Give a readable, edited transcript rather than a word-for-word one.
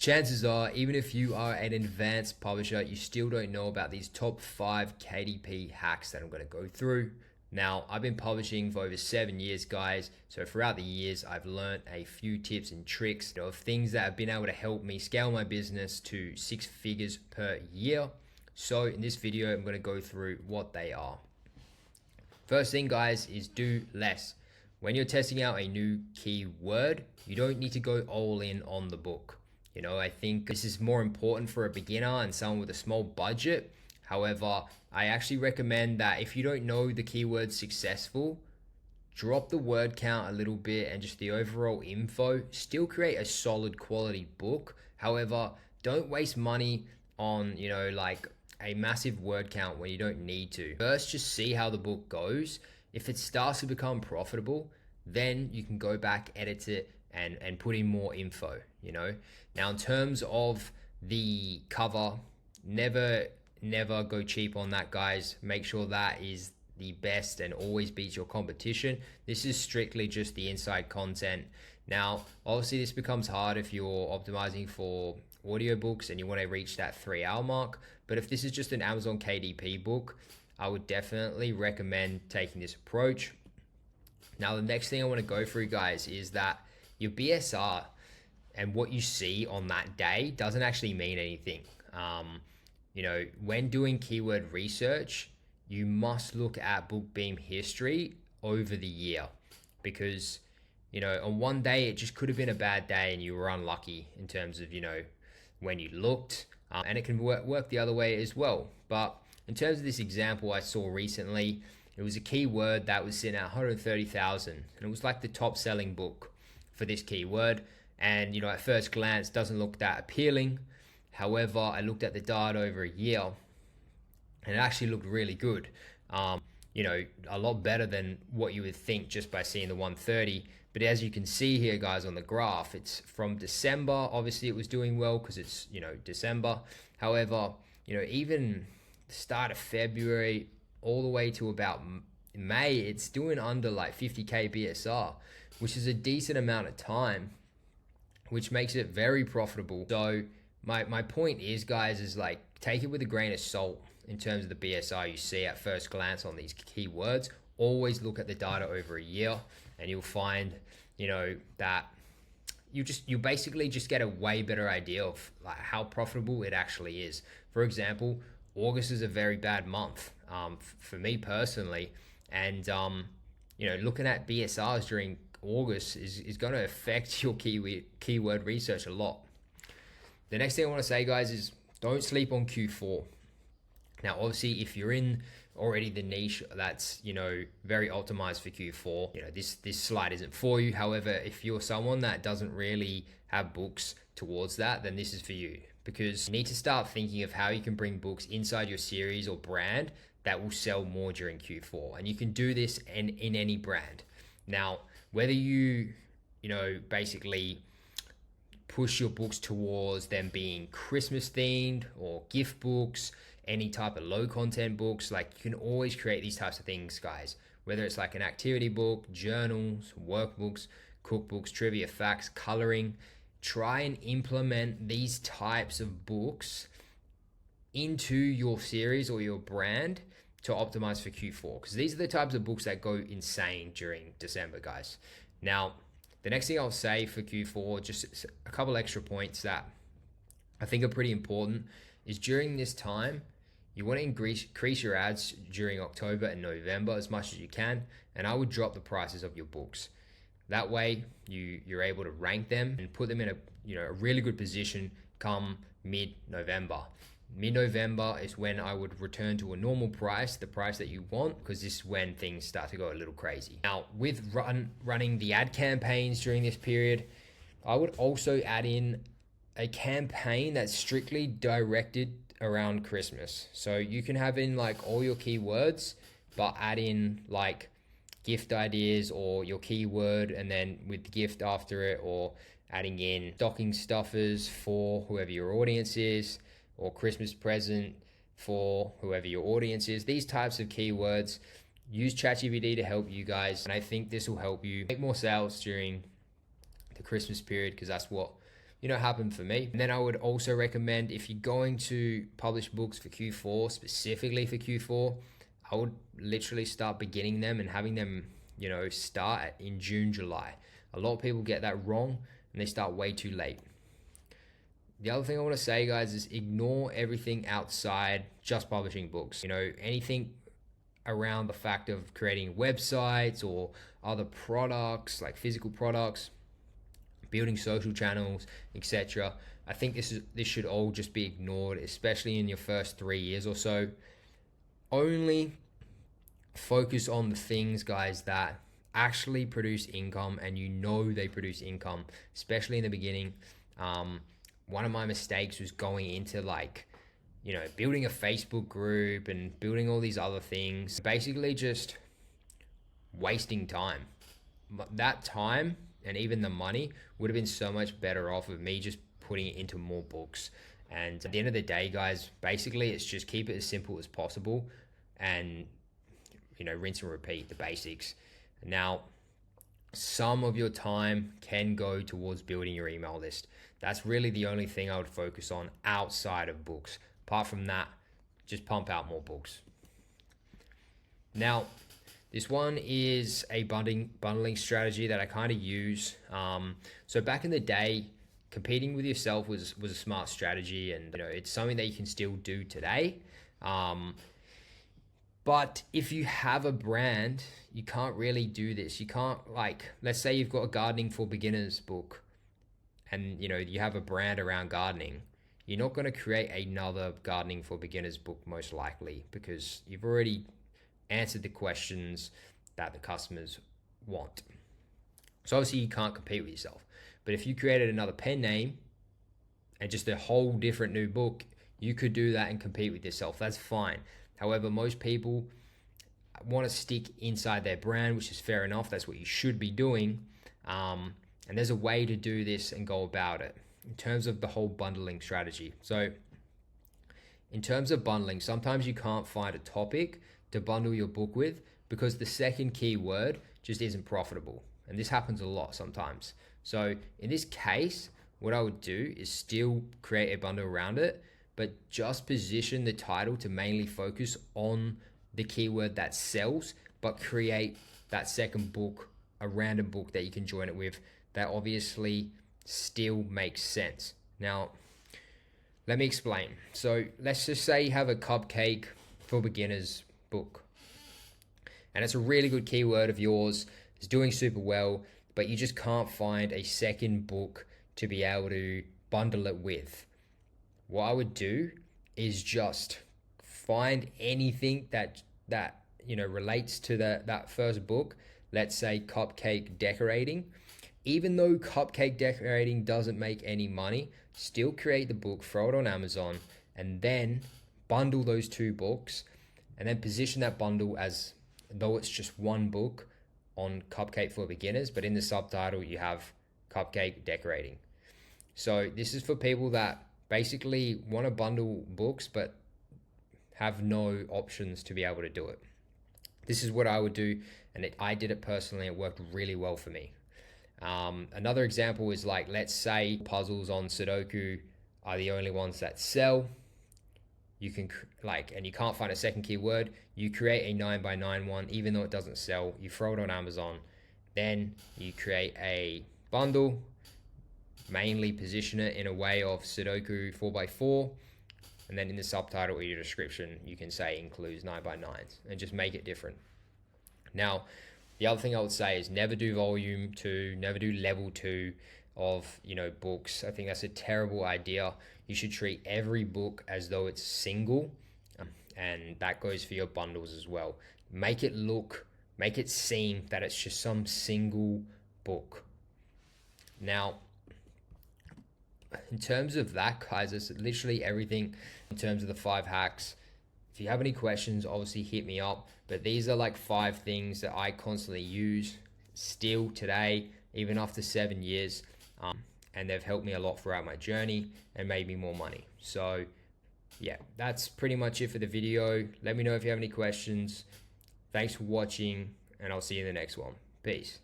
Chances are, even if you are an advanced publisher, you still don't know about these top 5 KDP hacks that I'm going to go through. Now, I've been publishing for over 7 years, guys. So throughout the years, I've learned a few tips and tricks of things that have been able to help me scale my business to 6 figures per year. So in this video, I'm going to go through what they are. First thing, guys, is do less. When you're testing out a new keyword, you don't need to go all in on the book. You know, I think this is more important for a beginner and someone with a small budget. However, I actually recommend that if you don't know the keyword successful, drop the word count a little bit and just the overall info. Still create a solid quality book. However, don't waste money on, like a massive word count when you don't need to. First, just see how the book goes. If it starts to become profitable, then you can go back, edit it, and put in more info, Now, in terms of the cover, never go cheap on that, guys. Make sure that is the best and always beats your competition. This is strictly just the inside content. Now, obviously this becomes hard if you're optimizing for audiobooks and you want to reach that 3-hour mark. But if this is just an Amazon KDP book, I would definitely recommend taking this approach. Now, the next thing I want to go through, guys, is that your BSR and what you see on that day doesn't actually mean anything. When doing keyword research, you must look at book beam history over the year, because on one day it just could have been a bad day and you were unlucky in terms of when you looked, and it can work the other way as well. But in terms of this example I saw recently, it was a keyword that was sitting at 130,000, and it was like the top selling book for this keyword. And at first glance doesn't look that appealing. However, I looked at the data over a year and it actually looked really good. A lot better than what you would think just by seeing the 130. But as you can see here, guys, on the graph, it's from December. Obviously it was doing well because it's December. However, even the start of February all the way to about May, it's doing under like 50k BSR, which is a decent amount of time, which makes it very profitable. So my point is, guys, is like, take it with a grain of salt in terms of the BSR you see at first glance on these keywords. Always look at the data over a year and you'll find, that you basically just get a way better idea of like how profitable it actually is. For example, August is a very bad month for me personally. And, looking at BSRs during August is going to affect your keyword research a lot. The next thing I want to say, guys, is don't sleep on Q4. Now, obviously, if you're in already the niche that's, very optimized for Q4, this slide isn't for you. However, if you're someone that doesn't really have books towards that, then this is for you, because you need to start thinking of how you can bring books inside your series or brand that will sell more during Q4. And you can do this in any brand. Now, whether you, basically push your books towards them being Christmas themed or gift books, any type of low content books, like you can always create these types of things, guys. Whether it's like an activity book, journals, workbooks, cookbooks, trivia, facts, coloring, try and implement these types of books into your series or your brand to optimize for Q4, because these are the types of books that go insane during December, guys. Now, the next thing I'll say for Q4, just a couple extra points that I think are pretty important, is during this time, you want to increase your ads during October and November as much as you can, and I would drop the prices of your books. That way, you're able to rank them and put them in a really good position come mid-November. Mid-November is when I would return to a normal price, the price that you want, because this is when things start to go a little crazy. Now, with running the ad campaigns during this period, I would also add in a campaign that's strictly directed around Christmas. So you can have in like all your keywords, but add in like gift ideas or your keyword and then with gift after it, or adding in stocking stuffers for whoever your audience is, or Christmas present for whoever your audience is. These types of keywords, use ChatGPT to help you guys. And I think this will help you make more sales during the Christmas period, because that's what happened for me. And then I would also recommend, if you're going to publish books for Q4, specifically for Q4, I would literally start beginning them and having them, start in June, July. A lot of people get that wrong and they start way too late. The other thing I want to say, guys, is ignore everything outside just publishing books. Anything around the fact of creating websites or other products, like physical products, building social channels, etc. I think this should all just be ignored, especially in your first 3 years or so. Only focus on the things, guys, that actually produce income, and they produce income, especially in the beginning. One of my mistakes was going into building a Facebook group and building all these other things, basically just wasting time. That time and even the money would have been so much better off of me just putting it into more books. And at the end of the day, guys, basically it's just keep it as simple as possible and, rinse and repeat the basics. Now, some of your time can go towards building your email list. That's really the only thing I would focus on outside of books. Apart from that, just pump out more books. Now, this one is a bundling strategy that I kind of use. So back in the day, competing with yourself was a smart strategy, and it's something that you can still do today. But if you have a brand, you can't really do this. You can't, let's say you've got a gardening for beginners book and you have a brand around gardening. You're not going to create another gardening for beginners book, most likely, because you've already answered the questions that the customers want. So obviously you can't compete with yourself. But if you created another pen name and just a whole different new book, you could do that and compete with yourself. That's fine. However, most people want to stick inside their brand, which is fair enough. That's what you should be doing. And there's a way to do this and go about it in terms of the whole bundling strategy. So in terms of bundling, sometimes you can't find a topic to bundle your book with because the second keyword just isn't profitable. And this happens a lot sometimes. So in this case, what I would do is still create a bundle around it, but just position the title to mainly focus on the keyword that sells, but create that second book, a random book that you can join it with that obviously still makes sense. Now, let me explain. So let's just say you have a cupcake for beginners book, and it's a really good keyword of yours. It's doing super well, but you just can't find a second book to be able to bundle it with. What I would do is just find anything that relates to that first book. Let's say cupcake decorating. Even though cupcake decorating doesn't make any money, still create the book, throw it on Amazon, and then bundle those two books, and then position that bundle as though it's just one book on cupcake for beginners, but in the subtitle you have cupcake decorating. So this is for people that basically want to bundle books but have no options to be able to do it. This is what I would do, and I did it personally. It worked really well for me. Another example is let's say puzzles on Sudoku are the only ones that sell. You can and you can't find a second keyword. You create a 9x9 one, even though it doesn't sell. You throw it on Amazon. Then you create a bundle, mainly position it in a way of Sudoku 4x4. And then in the subtitle or your description, you can say includes 9x9s and just make it different. Now, the other thing I would say is never do volume 2, never do level 2 of books. I think that's a terrible idea. You should treat every book as though it's single, and that goes for your bundles as well. Make it seem that it's just some single book. Now, in terms of that, guys, it's literally everything in terms of the 5 hacks. If you have any questions, obviously hit me up. But these are 5 things that I constantly use still today, even after 7 years. And they've helped me a lot throughout my journey and made me more money. So yeah, that's pretty much it for the video. Let me know if you have any questions. Thanks for watching, and I'll see you in the next one. Peace.